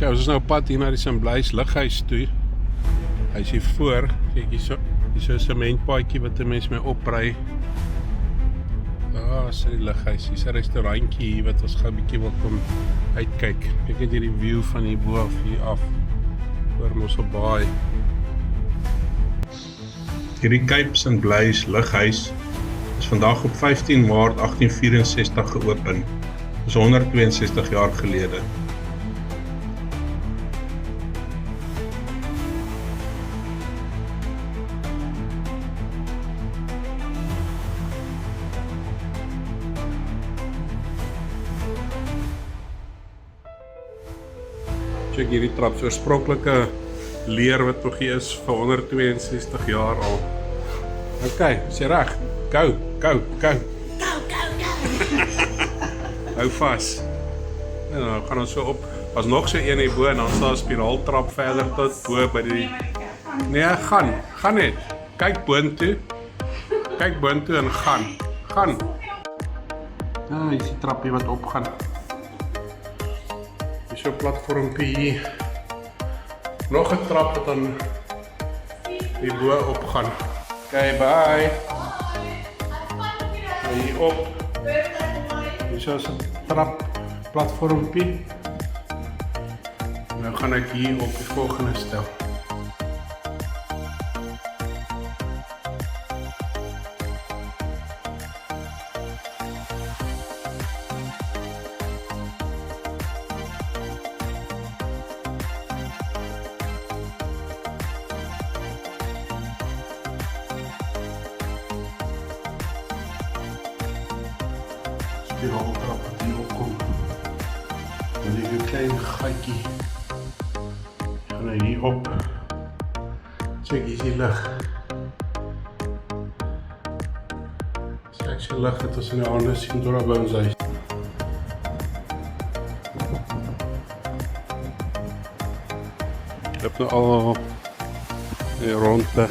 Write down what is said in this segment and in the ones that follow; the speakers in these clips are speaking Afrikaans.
Kijk, ons is nou op pad hier na die Sint-Blyse lughuis toe. Hy is hier voor. Kijk, hier is so 'n sementpaadjie wat 'n mens mee opry. Daar is die lughuis. Hier is 'n restaurantjie hier wat ons gou 'n bietjie wil kom uitkyk. Kyk net hierdie view van hier bo af hier af. Oor Mossel Baai. Hierdie Cape Sint-Blyse lughuis is vandag op 15 Maart 1864 geopen. Dis 162 jaar gelede. Check hierdie trap, so oorspronklike leer wat nog hier is vir 162 jaar al. Ok, sê reg. Go. Hou vas. En dan gaan ons so op. As nog so een hierbo en dan staan 'n spiraaltrap verder tot bo by die. Nee, gaan net. Kyk boontoe. Kyk boontoe en gaan. Hier is die trappie wat opgaan. Hier is so 'n platformpie hier. Nog 'n trap wat dan hierbo opgaan. Okay, bye. Hier op. Hier is 'n trap platformpie. Nou gaan ek hier op die volgende stel. Spiraaltrap wat hier opkom. Dan lig 'n klein gaatjie. Gaan nou hier op. Check, hier is die lig. Ek sien lig het ons in die hande sien door by ons huis. Ek heb nou al die ronde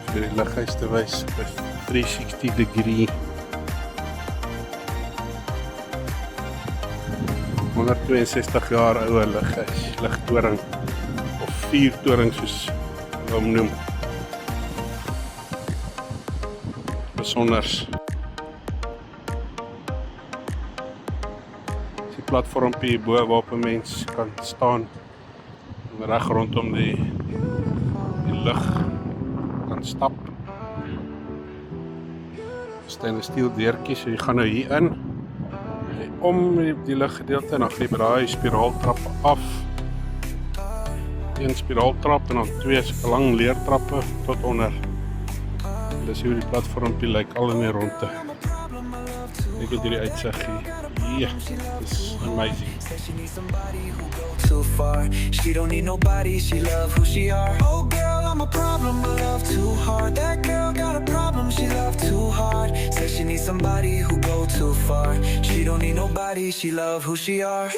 vir die lughuis te wys by 360 degree. 162 jaar oude lughuis, ligtoring of vuurtoring soos hulle hom noem. Besonders. Die platformpie hierbo waarop 'n mens kan staan en reg rondom die lug kan stap. Stainless steel deurtjie, so jy gaan nou hier in. Om die luggedeelte en dan gaan jy by daai spiraaltrap af. Een spiraaltrap en dan 2 so lang leertrappe tot onder. Dis hoe die platformpie lyk al in die ronde. Ek het hierdie uitsig hier. Yeah, dis amazing. Too far. She don't need nobody, she love who she are. Oh girl, I'm a problem, I love too hard. That girl got a problem, she love too hard. Says she needs somebody who go too far. She don't need nobody, she love who she are.